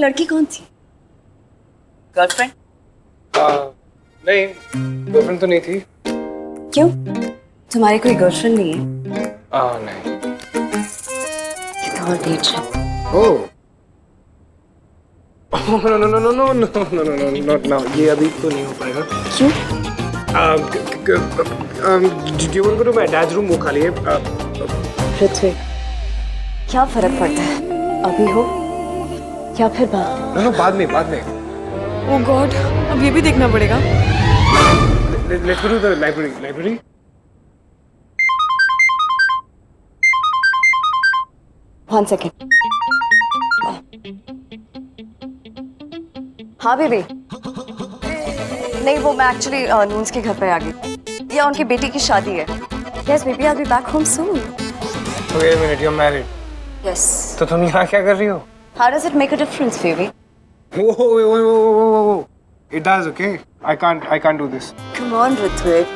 लड़की कौन थी? गर्लफ्रेंड? नहीं, गर्लफ्रेंड तो नहीं थी। क्यों? तुम्हारी कोई गर्लफ्रेंड नहीं है? नहीं। ये तो और डेट है। Oh, no no no no no no no no no not now. ये अभी तो नहीं हो पाएगा। क्यों? Do you want to go to my dad's room? वो खाली है। पृथ्वी, क्या फर्क पड़ता है? अभी हो या फिर बाद? नो बाद में, बाद में। ओह गॉड, अब ये भी देखना पड़ेगा। Let's go to the library. One second. हाँ बेबी। नहीं, वो मैं एक्चुअली नून्स के घर पे आ गई। या उनकी बेटी की शादी है। Yes baby, I'll be back home soon. Wait a minute, you're married. Yes. तो तुम यहाँ क्या कर रही हो? How does it make a difference, baby? Whoa. It does, okay? I can't do this. Come on, Ritwik.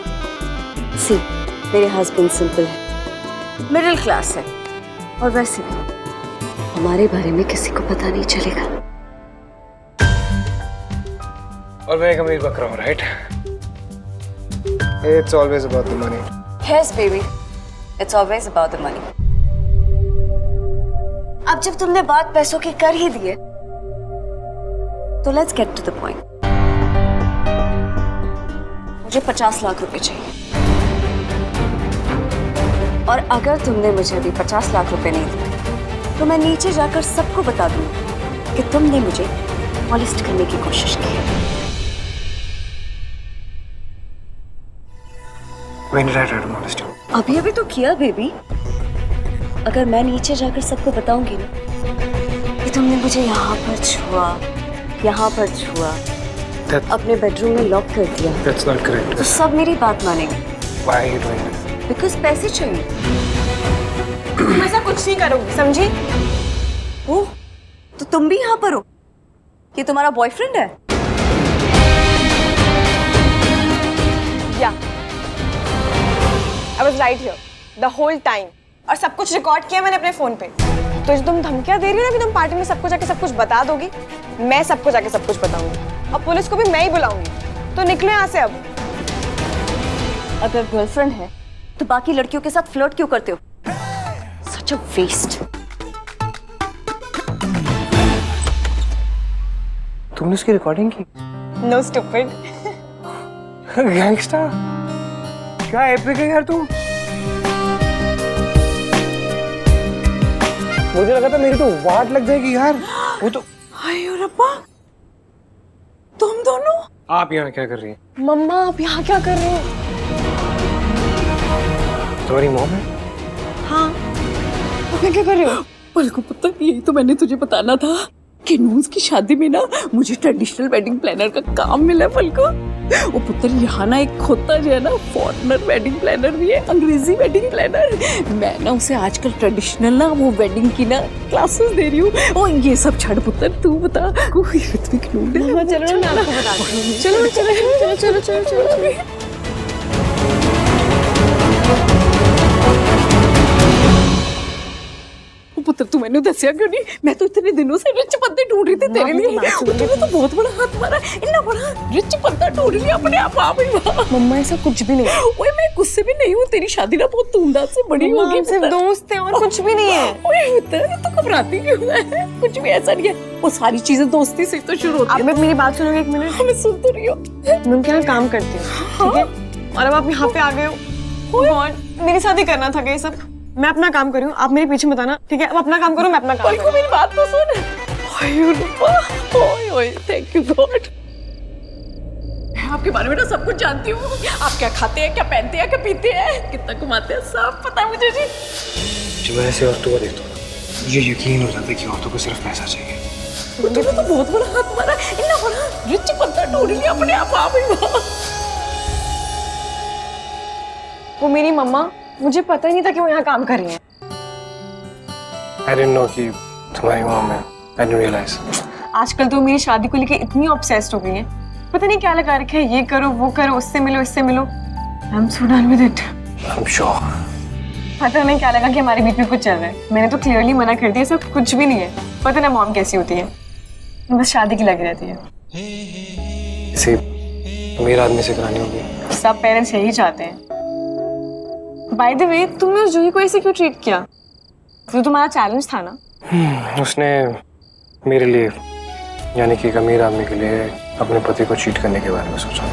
See, मेरे husband simple है, middle class है, और वैसे भी हमारे बारे में किसी को पता नहीं चलेगा। और मैं एक अमीर बकरा हूँ, right? It's always about the money. Yes, baby. It's always about the money. अब जब तुमने बात पैसों की कर ही दी है, तो let's get to the point. मुझे 50 लाख रुपए चाहिए। और अगर तुमने मुझे अभी 50 लाख रुपए नहीं दिए, तो मैं नीचे जाकर सबको बता दूंगी कि तुमने मुझे मॉलेस्ट करने की कोशिश की है। When did I try to molest you? अभी तो किया बेबी। अगर मैं नीचे जाकर सबको बताऊंगी ना कि तुमने मुझे यहाँ पर छुआ, अपने बेडरूम में लॉक कर दिया, That's not correct. तो सब मेरी बात मानेंगे। Why are you doing this? Because पैसे चाहिए। तुम ऐसा कुछ नहीं करोगी, समझी? ओह, तो तुम भी यहाँ पर हो? ये तुम्हारा बॉयफ्रेंड है? या I was right here the whole time और सब कुछ रिकॉर्ड किया मैंने अपने फोन पे। तो जो तुम धमकियां दे रही हो ना कि तुम पार्टी में सबको जाके सब कुछ बता दोगी, मैं सबको जाके सब कुछ बताऊंगी और पुलिस को भी मैं ही बुलाऊंगी। तो निकलो यहाँ से अब। अगर गर्लफ्रेंड है तो बाकी लड़कियों के साथ फ्लर्ट क्यों करते हो? Such a waste. तुमने उसकी रिकॉर्डिंग की? No stupid. गैंगस्टर, क्या एपिक है यार तू। मुझे लगा था मेरी तो वाट लग जाएगी यार। वो तो हाय रब्बा, तुम दोनों। आप यहाँ क्या कर रही हैं? मम्मा आप यहाँ क्या कर रहे हो? तुम्हारी मॉम है? हाँ, आप यहाँ क्या कर रहे हो? पलको पुत्र, यही तो मैंने तुझे बताना था कि नून्स की शादी में ना मुझे ट्रेडिशनल वेडिंग प्लानर का काम मिला है पलको। वो पुत्र यहाँ ना एक होता जो है ना फॉरेनर वेडिंग प्लानर भी है, अंग्रेजी वेडिंग प्लानर। मैं ना उसे आजकल ट्रेडिशनल ना वो वेडिंग की ना क्लासेस दे रही हूँ। और ये सब छड़ पुत्र, तू बता कोई ऋत्विक नून है? चलो मैं आपको बता दूँ। चलो। पुत्र तू मैंने दसिया क्यों नहीं? मैं तो इतने दिनों से रिच बंदे ढूंढ रही थी तेरे लिए। तूने तो बहुत बड़ा हाथ मारा, इतना बड़ा रिच बंदा ढूंढ लिया अपने आप। आ गई वाह। मम्मा ऐसा कुछ भी नहीं। ओए मैं गुस्से भी नहीं हूँ, तेरी शादी ना बहुत धूमधाम से बड़ी होगी। सिर्फ दोस्त हैं और कुछ भी नहीं है। ओए तो घबराती क्यों है? कुछ भी ऐसा नहीं है, वो सारी चीजें दोस्ती से तो शुरू होती है। आप मेरी बात सुनोगे एक मिनट? मैं सुन तो रही हूँ। मैं उनके यहाँ काम करती हूँ, ठीक है? और अब आप यहाँ पे आ गए हो। गॉड, मेरी शादी करना था ये सब। मैं अपना काम कर रही हूँ, आप मेरे पीछे मत आना, ठीक है? अब अपना काम करो, मैं अपना काम करूँ। मेरी बात तो सुन। ओए थैंक यू गॉड। मैं आपके बारे में ना सब कुछ जानती हूँ। आप क्या खाते हैं, क्या पहनते हैं, क्या पीते हैं, कितना कमाते हैं, सब पता है मुझे जी। जब मैं ऐसे औरतों को देखता हूँ ना, मुझे यकीन हो जाता है कि औरतों को सिर्फ पैसा चाहिए। तूने तो बहुत बड़ा हाथ मारा, इतना बड़ा रिच बंदा ढूंढ लिया अपने आप। आ गई वाह। वो मेरी मम्मा, मुझे पता ही नहीं था कि वो यहाँ काम कर रही हैं। I didn't know कि तुम्हारी मॉम है। I didn't realize. आजकल तो मेरी शादी को लेके इतनी ऑब्सेस्ड हो गई है, पता नहीं क्या लगा रखा है, ये करो वो करो, उससे मिलो इससे मिलो। I'm so done with it. I'm sure. पता नहीं क्या लगा कि हमारे बीच में कुछ चल रहा है। मैंने तो क्लियरली मना कर दिया, सब कुछ भी नहीं है। पता ना मॉम कैसी होती है। बस शादी की लगी रहती है। इसे अमीर आदमी से करानी होगी। सब पेरेंट्स यही चाहते हैं। बाय द वे, तुमने उस जूही को ऐसे क्यों ट्रीट किया? वो तुम्हारा चैलेंज था ना? उसने मेरे लिए यानी कि एक अमीर आदमी के लिए अपने पति को चीट करने के बारे में सोचा।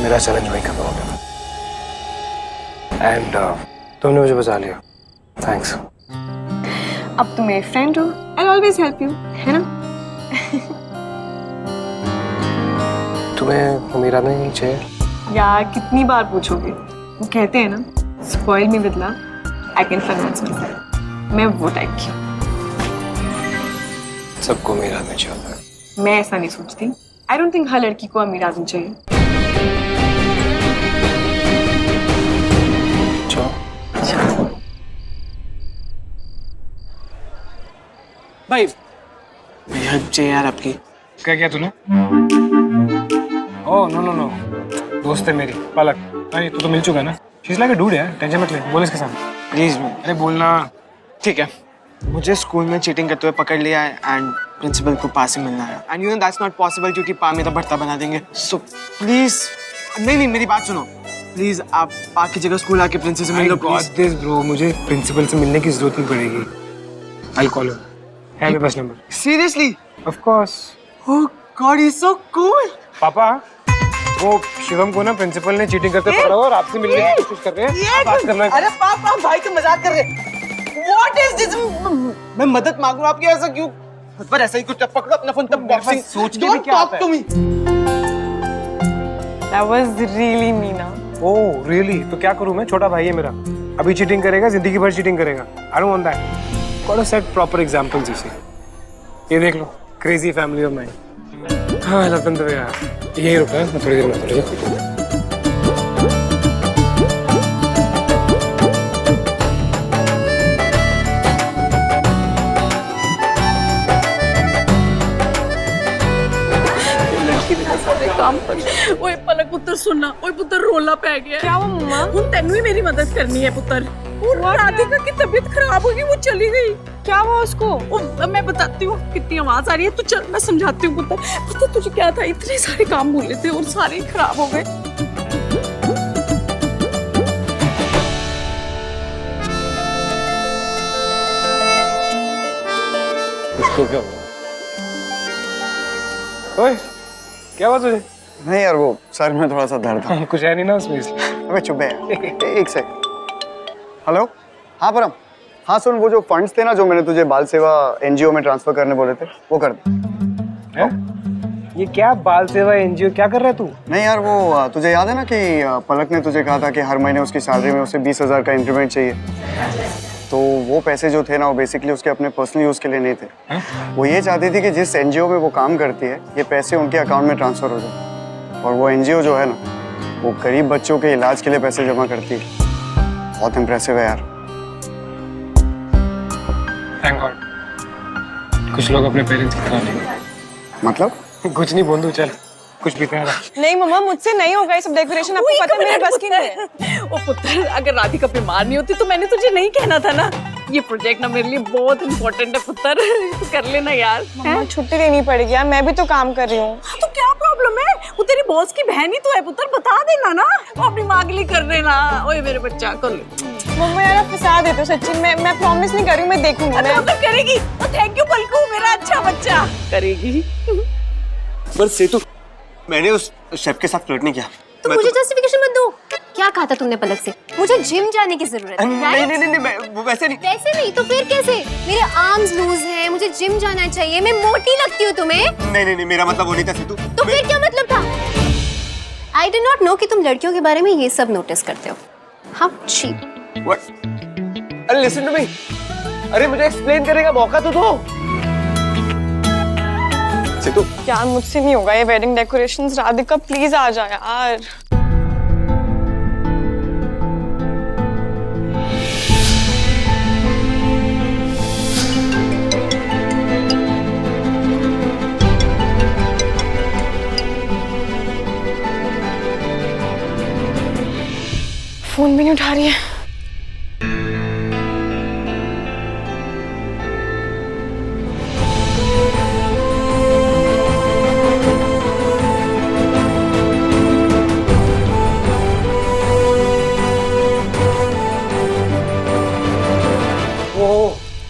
मेरा चैलेंज वहीं खत्म हो गया एंड तुमने मुझे बचा लिया। थैंक्स। अब तुम मेरे फ्रेंड हो, आई ऑलवेज हेल्प यू, है ना? तुम्हें अमीर आदमी नहीं चाहिए? यार कितनी बार पूछोगे? वो कहते हैं ना, spoil me with love, I can finance my self. मैं वो टाइप की हूँ। सबको अमीर आदमी चाहिए। मैं ऐसा नहीं सोचती। आई डोंट थिंक हर लड़की को अमीर आदमी चाहिए। भाई हेल्प चाहिए यार आपकी। क्या किया तूने? ओह नो नो नो, दोस्त है मेरी पलक। नहीं तू तो मिल चुका है ना। शीज लाइक अ डूड यार, टेंशन मत ले, बोल इसके सामने प्लीज। अरे बोलना। ठीक है, मुझे स्कूल में चीटिंग करते हुए पकड़ लिया है एंड प्रिंसिपल को पास ही मिलना है and you know that's not possible क्योंकि पा मेरा भर्ता बना देंगे। सो प्लीज, नहीं मेरी बात सुनो प्लीज। आप पा की जगह स्कूल आके प्रिंसिपल से मिल लो प्लीज। दिस ब्रो, मुझे प्रिंसिपल से मिलने की जरूरत नहीं पड़ेगी। I will call him. है मेरे पास number. Seriously? Of course. Oh God, he is so cool. पापा, वो शिवम को ना प्रिंसिपल ने चीटिंग करते पकड़ा और आपसे मिलने की कोशिश कर रहे हैं। बात करना। अरे पापा, भाई का मजाक कर रहे हैं। What is this? मैं मदद मांगू आपकी, ऐसा क्यों? पर ऐसा ही कुछ पकड़ो अपना फोन तब बॉक्सिंग सोच के भी क्या आता है? That was really mean. Oh really? तो क्या करूं मैं? छोटा भाई है मेरा, अभी चीटिंग करेगा, जिंदगी भर चीटिंग करेगा। I don't want that. Got to set proper examples. इसे ये देख लो, क्रेजी फैमिली ऑफ माइन। हाँ I love them the way यार। यही रुका है, मैं थोड़ी देर में आता हूं। काम पर। ओए पलक पुत्र सुनना, ओए पुत्र रोला पै गया। क्या हुआ मम्मा? हुन तेनू ही मेरी मदद करनी है पुत्र। और राधिका की तबीयत खराब हो गई, वो चली गई। क्या हुआ उसको? मैं बताती हूँ, कितनी आवाज आ रही है। तू चल, मैं समझाती हूँ पुत्र। पुत्र तुझे क्या था, इतने सारे काम भूले थे और सारे ही खराब हो गए। इसको क्या हुआ? ओए क्या बात तुझे? नहीं यार, वो सर में थोड़ा सा दर्द है। कुछ है नहीं ना उसमें इसलिए। अबे चुप है। एक सेकंड। हेलो, हाँ परम। हाँ सुन, वो जो फंड्स थे ना जो मैंने तुझे बाल सेवा एनजीओ में ट्रांसफर करने बोले थे, वो कर दे। ये क्या बाल सेवा एनजीओ, क्या कर रहा है तू? नहीं यार, वो तुझे याद है ना कि पलक ने तुझे कहा था कि हर महीने उसकी सैलरी में उसे 20,000 का इंक्रीमेंट चाहिए। तो वो पैसे जो थे ना, वो बेसिकली उसके अपने पर्सनल यूज के लिए नहीं थे। वो ये चाहती थी कि जिस एनजीओ में वो काम करती है, ये पैसे उनके अकाउंट में ट्रांसफर हो जाए। और वो एनजीओ जो है ना, वो गरीब बच्चों के इलाज के लिए पैसे जमा करती है। बहुत इम्प्रेसिव है यार। Thank God. कुछ लोग अपने पेरेंट्स की तरह नहीं। मतलब? कुछ नहीं बोंदू, चल कुछ भी कह रहा। नहीं मम्मा, मुझसे नहीं होगा ये सब डेकोरेशन। आपको पता है मेरे बस की नहीं है। ओ पुत्र, अगर राधिका बीमार नहीं होती तो मैंने तुझे नहीं कहना था ना। ये प्रोजेक्ट ना मेरे लिए बहुत इम्पोर्टेंट है पुत्र, तू कर लेना यार। मम्मा छुट्टी लेनी पड़ेगी यार, मैं भी तो काम कर रही हूँ। तो क्या प्रॉब्लम है? वो तेरी बॉस की बहन ही तो है पुत्र, बता देना ना। वो अपनी माँ के लिए कर देना। ओए मेरे बच्चा कर ले। मम्मा यार आप फंसा देते हो सच्ची। मैं प्रॉमिस नहीं कर रही हूँ, मैं देखूंगी। मैं अगर करेगी तो थैंक यू पलकू, मेरा अच्छा बच्चा। करेगी। पर सेतु, मैंने उस शेफ के साथ फ्लर्ट नहीं किया। तो मुझे जस्टिफिकेशन मत दो। क्या कहा था तुमने पलक से? मुझे जिम जाने की जरूरत है। नहीं, वैसे नहीं। वैसे नहीं तो फिर कैसे? मेरे आर्म्स लूज हैं, मुझे जिम जाना चाहिए। मैं मोटी लगती हूँ तुम्हें? नहीं, मेरा मतलब वो नहीं था सेतु। तो फिर क्या मतलब था? आई डिड नॉट नो कि तुम लड़कियों के बारे में ये सब नोटिस करते हो। How cheap. व्हाट? अरे लिसन टू मी। अरे मुझे एक्सप्लेन करेगा मौका तो दो। सेतु, यार मुझसे नहीं होगा ये वेडिंग डेकोरेशंस। राधिका प्लीज आ जा यार। फोन भी नहीं उठा रही है।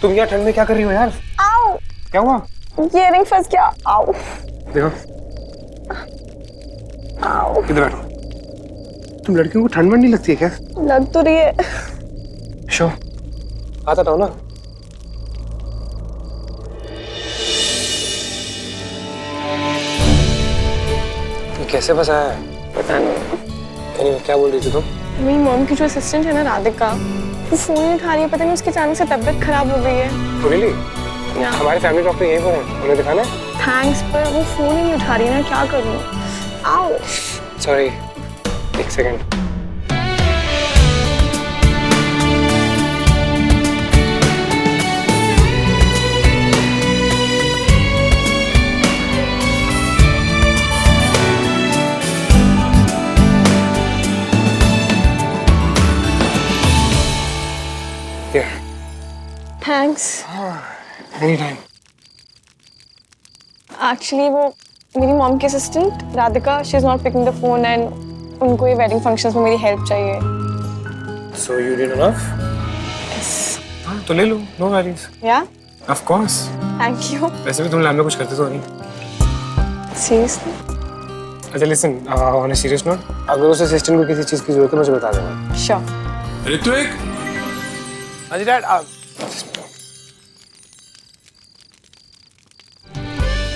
तुम यहाँ ठंड में क्या कर रही हो यार? आओ, क्या हुआ? ये रिंग फंस गया। आओ देखो, आओ। इधर बैठो। तुम लड़कियों को ठंड में नहीं लगती है क्या? लग तो रही है। शो आता था ना। ये कैसे फंसाया है? पता नहीं। Anyway, क्या बोल रही थी तुम? मेरी मॉम की जो असिस्टेंट है ना राधिका, वो फोन नहीं उठा रही है। पता नहीं उसके अचानक से तबीयत खराब हो गई है। Really? या हमारे फैमिली डॉक्टर यहीं पर है, उन्हें दिखाना है? थैंक्स, पर वो फोन ही नहीं उठा रही है ना, क्या करूँ? आओ। सॉरी, एक second. Yeah, thanks. anytime. Actually वो मेरी मॉम की assistant Radhika, she is not picking the phone and उनको ये वेडिंग फंक्शंस में मेरी हेल्प चाहिए। So you did enough? हाँ, तो ले लो, no worries. या Of course. Thank you. वैसे भी तुम लैब में कुछ करते तो नहीं। सीरियसली? अच्छा listen, on a serious note, अगर उस असिस्टेंट को किसी चीज की जरूरत है मुझे बता देना। श्योर। ऋत्विक। हाँ जी डैड।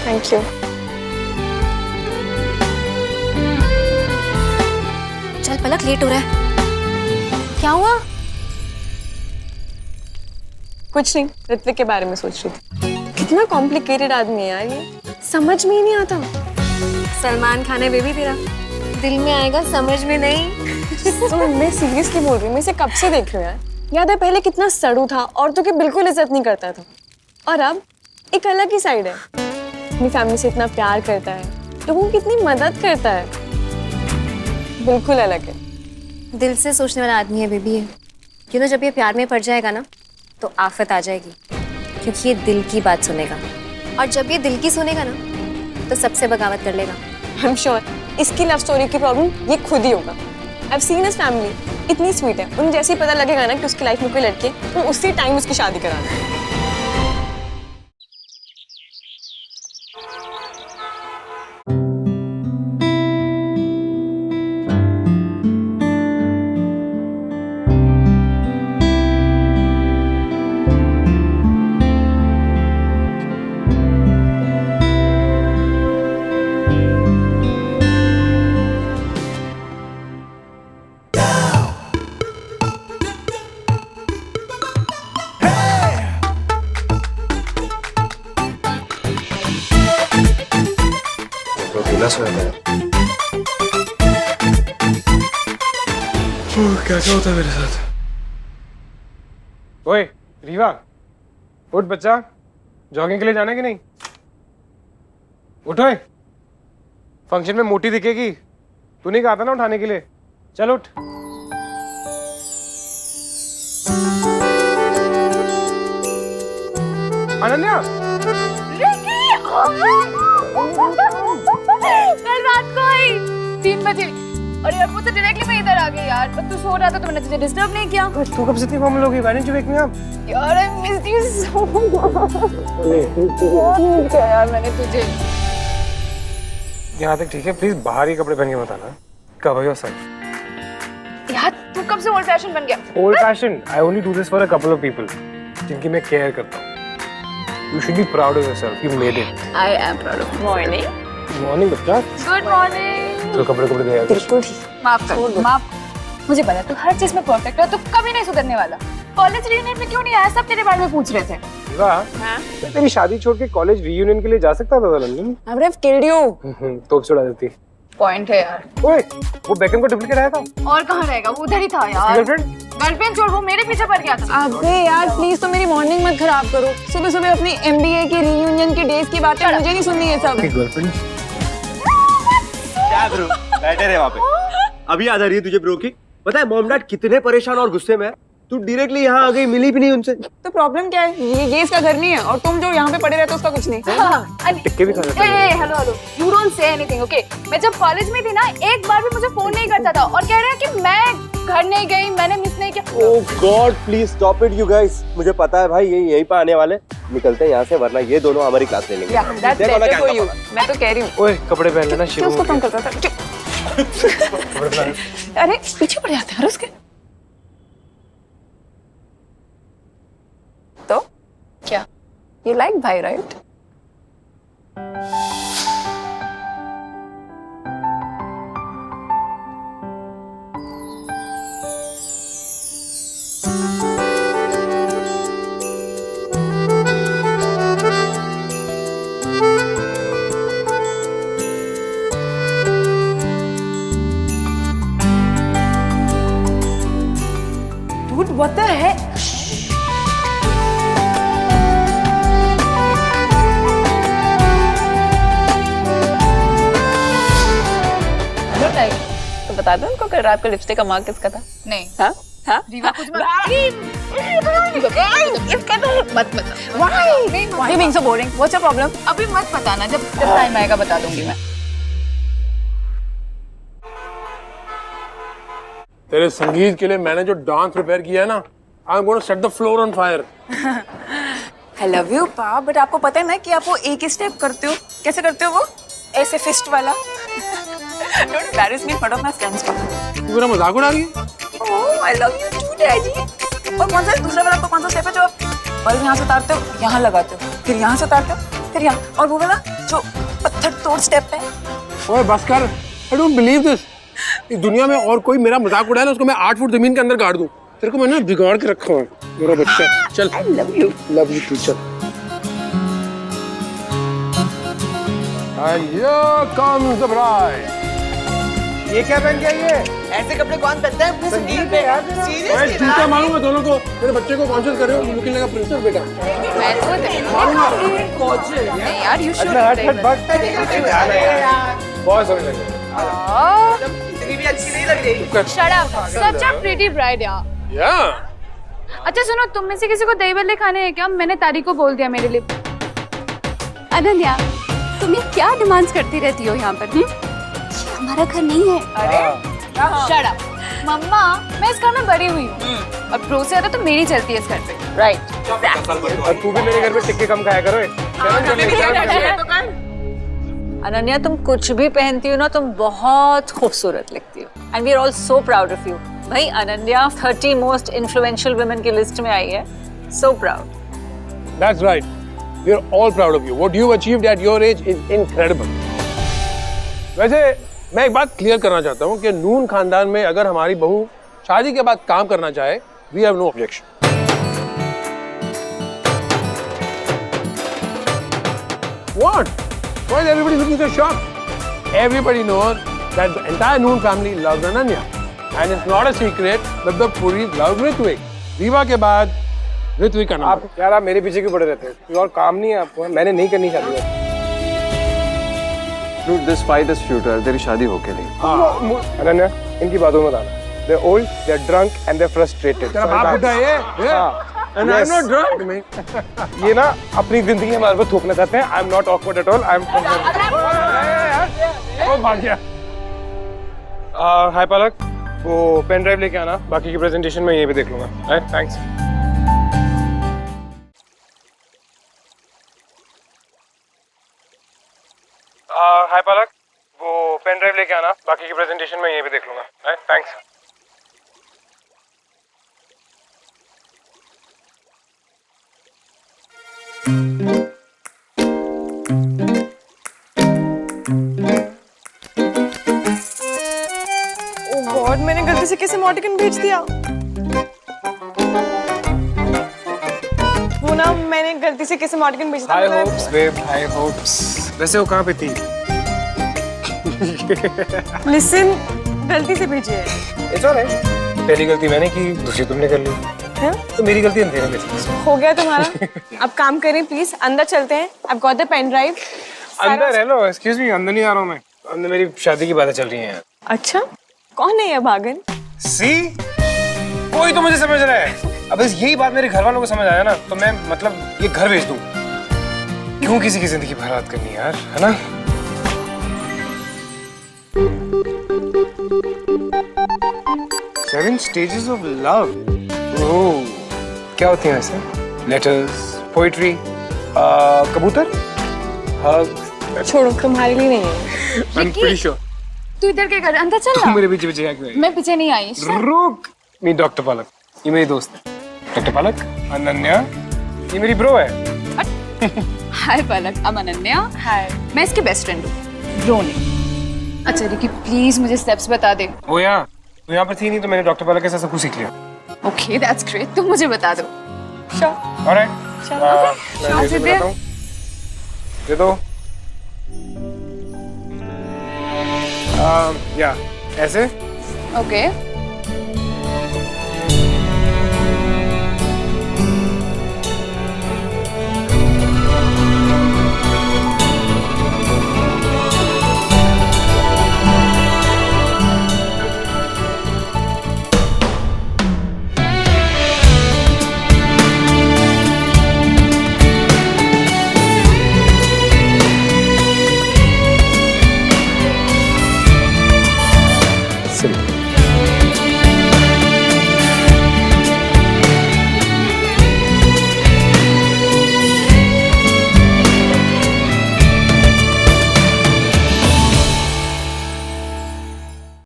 Thank you. चल पलक, लेट हो रहा है। क्या हुआ? कुछ नहीं, ऋत्विक के बारे में सोच रही थी। कितना कॉम्प्लिकेटेड आदमी है यार ये, समझ में ही नहीं आता। सलमान खान है बेबी तेरा, दिल में आएगा समझ में नहीं। तो मैं सीरियसली बोल रही हूँ, मैं इसे कब से देख रही हूँ यार। याद है पहले कितना सड़ू था, औरतों की बिल्कुल इज्जत नहीं करता था, और अब एक अलग ही साइड है। अपनी फैमिली से इतना प्यार करता है, लोगों की कितनी मदद करता है, बिल्कुल अलग है। दिल से सोचने वाला आदमी है बेबी है। क्यों ना जब ये प्यार में पड़ जाएगा ना तो आफत आ जाएगी, क्योंकि ये दिल की बात सुनेगा, और जब ये दिल की सुनेगा ना तो सबसे बगावत कर लेगा। आई एम श्योर इसकी लव स्टोरी की प्रॉब्लम ये खुद ही होगा। I've seen his family, इतनी स्वीट है, उन्हें जैसे ही पता लगेगा ना कि उसकी लाइफ में कोई लड़की है, वो उसी टाइम उसकी शादी कराना है। क्या क्या होता है मेरे साथ? ओए रीवा, उठ बच्चा, जॉगिंग के लिए जाना है कि नहीं? उठो, फंक्शन में मोटी दिखेगी। तू नहीं कहा था ना उठाने के लिए? चल उठ। अनन्या, कल रात को आई 3 बजे और एयरपोर्ट से डायरेक्टली मैं इधर आ गई यार। पर तू सो रहा था तो मैंने तुझे डिस्टर्ब नहीं किया। तू कब से इतनी फॉर्मल हो गई? Why didn't you wake me up? यार I miss you so much. बहुत मिस किया यार मैंने तुझे। यहाँ तक ठीक है, प्लीज बाहर ही कपड़े पहन के मत आना। Cover yourself. यार तू कब से ओल्ड फैशन बन गया? Old fashioned. I only do this for a couple of people, जिनकी मैं केयर करता हूँ। You should be proud of yourself. You made it. I am proud of you. Morning. Morning बच्चा। Good morning. तो कपड़े कपड़े दे यार। बिल्कुल ठीक। माफ कर, माफ। मुझे पता तू हर चीज में परफेक्ट है, तू कभी नहीं सुधरने वाला। कॉलेज रियूनियन में क्यों नहीं आया? सब तेरे बारे में पूछ रहे थे। हाँ? तेरी शादी छोड़ के कॉलेज रियूनियन के लिए जा सकता था London? I would have killed you. तोप छुड़ा देती। पॉइंट है यार। ओए, वो बेकन को डुप्लीकेट आया था? और कहाँ रहेगा? वो उधर ही था यार। गर्लफ्रेंड? गर्लफ्रेंड छोड़, वो मेरे पीछे पड़ गया था। अबे यार प्लीज तो मेरी मॉर्निंग मत खराब करो। सुबह सुबह अपनी MBA की रियूनियन की डेज की बातें मुझे नहीं सुननी है सब। गर्लफ्रेंड? क्या ब्रो, बैठे रहे वहाँ पे। अभी याद आ रही है तुझे ब्रो की? पता है मॉम डैड कितने परेशान और गुस्से में है? तू डायरेक्टली यहाँ आ गई, मिली भी नहीं उनसे। तो प्रॉब्लम क्या है? ये इसका घर नहीं है और तुम जो यहाँ पे पड़े रहते हो उसका कुछ नहीं। टिक्के भी खा लेते हैं। Hello hello, you don't say anything, okay? मैं जब कॉलेज में थी ना, एक बार भी मुझे फोन नहीं करता था और कह रहा है कि मैं घर नहीं गई, मैंने मिस नहीं किया। Oh God, please stop it you guys. मुझे पता है भाई, ये यहीं पे आने वाले। निकलते हैं यहाँ से, वरना ये दोनों हमारी क्लास ले लेंगे। That's better for you. मैं तो कह रही हूँ। ओए कपड़े पहन लेना, क्यों उसको तंग करता था? अरे पीछे पड़ जाते हैं उसके। तो क्या यू लाइक भाई, right? Dude, what the heck? तो बता दो उनको, कल रात को लिपस्टिक का मार्क किसका था? नहीं, हाँ हाँ रीवा कुछ मत Why you being so boring? What's your problem? अभी मत बताना, जब टाइम आएगा बता दूंगी मैं। तेरे संगीत के लिए मैंने जो डांस प्रिपेयर किया है ना, I am gonna set the floor on fire. I love you, पा, बट आपको पता है ना कि आप वो एक ही स्टेप करते हो। कैसे करते हो वो? ऐसे फिस्ट वाला। Don't embarrass me in front of my friends, पा। तू मेरा मजाक उड़ा रही है? Oh, I love you too, Daddy. और कौन सा दूसरा वाला, आपका कौन सा स्टेप है जो आप बल्ब यहाँ से उतारते हो, यहाँ लगाते हो, फिर यहाँ से उतारते हो, फिर यहाँ, और वो वाला जो पत्थर तोड़ स्टेप है? ओए बस कर, आई डोंट बिलीव दिस। इस दुनिया में और कोई मेरा मजाक उड़ाए ना, उसको मैं 8 फुट जमीन के अंदर गाड़ दूं। तेरे को मैंने बिगाड़ के रखा है मेरा बच्चा। चल, I love you. Love you too, चल। And here comes the bride. ये क्या पहन के आई है? ऐसे कपड़े कौन पहनता है अपने संगीत पे? ओए जूता मारूंगा दोनों को। मेरे बच्चे को कॉन्शियस कर रहे हो, लुकिंग लाइक अ प्रिंसेस बेटा। मैं तो मारूंगा। नहीं यार, यू शुड। बहुत समय लगेगा। इतनी भी अच्छी नहीं लग रही। Shut up, such a pretty bride यार। या अच्छा सुनो, तुम में से किसी को दही बल्ले खाने हैं क्या? मैंने तारीख को बोल दिया मेरे लिए। अनन्या, तुम ये क्या डिमांड्स करती रहती हो यहाँ पर? हमारा घर नहीं है। शट अप मम्मा, मैं इस घर में बड़ी हुई हूँ और प्रो से ज्यादा तो मेरी चलती है इस घर पे। Right. और तू भी मेरे घर में टिक्के कम खाया करो। अनन्या, तुम कुछ भी पहनती हो ना, तुम बहुत खूबसूरत लगती हो। And we are all so proud of you. भाई अनन्या 30 मोस्ट इन्फ्लुएंशियल वुमेन की लिस्ट में आई है। So proud. That's right. We are all proud of you. What you've achieved at your age is incredible. वैसे मैं एक बात क्लियर करना चाहता हूँ कि नून खानदान में अगर हमारी बहू शादी के बाद काम करना चाहे, we have no objection. What? Why is everybody looking so shocked? Everybody knows that the entire Noon family loves Ananya, and it's not a secret that the Puris love Ritvik. Rewa के बाद ऋत्विक का नाम। आप यार, आप मेरे पीछे क्यों पड़े रहते हो? कोई और काम नहीं है आपको? मैंने नहीं करनी शादी। Dude, this fight is futile. तेरी शादी हो के नहीं। अनन्या, इनकी बातों में बताना। They're old, they're drunk and they're frustrated. तेरा बाप बुड्ढा है ये? And I'm not drunk, mate. ये ना अपनी जिंदगी हमारे पर थोपना चाहते हैं। I'm not awkward at all. I'm वो भाग गया। हाय पलक, वो पेन ड्राइव लेके आना, बाकी की प्रेजेंटेशन मैं यहीं पे देख लूंगा। थैंक्स। हाय पलक, वो पेन ड्राइव लेके आना, बाकी की प्रेजेंटेशन मैं यहीं पे देख लूंगा। थैंक्स। ओह गॉड, मैंने गलती से किसी इमोटिकन भेज दिया। वो ना, मैंने गलती से किसी इमोटिकन भेज दिया। हाय होप्स बेब, हाय होप्स। वैसे वो कहाँ पे थी? लिसन, गलती से भेजी है। It's alright. पहली गलती मैंने की, दूसरी तुमने कर ली। हैं? तो मेरी गलती अंधेरे में थी। हो गया तुम्हारा। अब काम करें प्लीज, अंदर चलते हैं। I've got the pen drive. अंदर है लो, एक्सक्यूज मी, अंदर नहीं आ रहा हूँ मैं। अंदर मेरी शादी की बातें चल रही हैं। अच्छा, कौन है ये भागन? सी, कोई तो मुझे समझ रहा है। अब बस यही बात मेरे घर वालों को समझ आया ना तो मैं मतलब ये घर बेच दूं। क्यों किसी की जिंदगी बर्बाद करनी यार, है ना? Seven stages of love. ओह, क्या होती हैं ऐसे? Letters, poetry, कबूतर, hug. छोड़ो, तुम्हारे लिए नहीं है। I'm pretty sure. तू इधर क्या कर, अंदर चल तुम ना। मेरे पीछे पीछे क्या क्यों आई? मैं पीछे नहीं आई। रुक, नहीं डॉक्टर पालक, ये मेरी दोस्त है। डॉक्टर पालक, अनन्या, ये मेरी ब्रो है। हाय पलक, I'm अनन्या। हाय, मैं इसकी बेस्ट फ्रेंड हूँ, ब्रो नहीं। अच्छा रिकी, प्लीज मुझे स्टेप्स बता दे। वो यहाँ, तो यहाँ पर थी नहीं तो मैंने डॉक्टर पालक के साथ सब कुछ सीख लिया। ओके, दैट्स ग्रेट, तुम मुझे बता दो। ऑलराइट, मैं दे देता हूँ। दे दो। या ऐसे ओके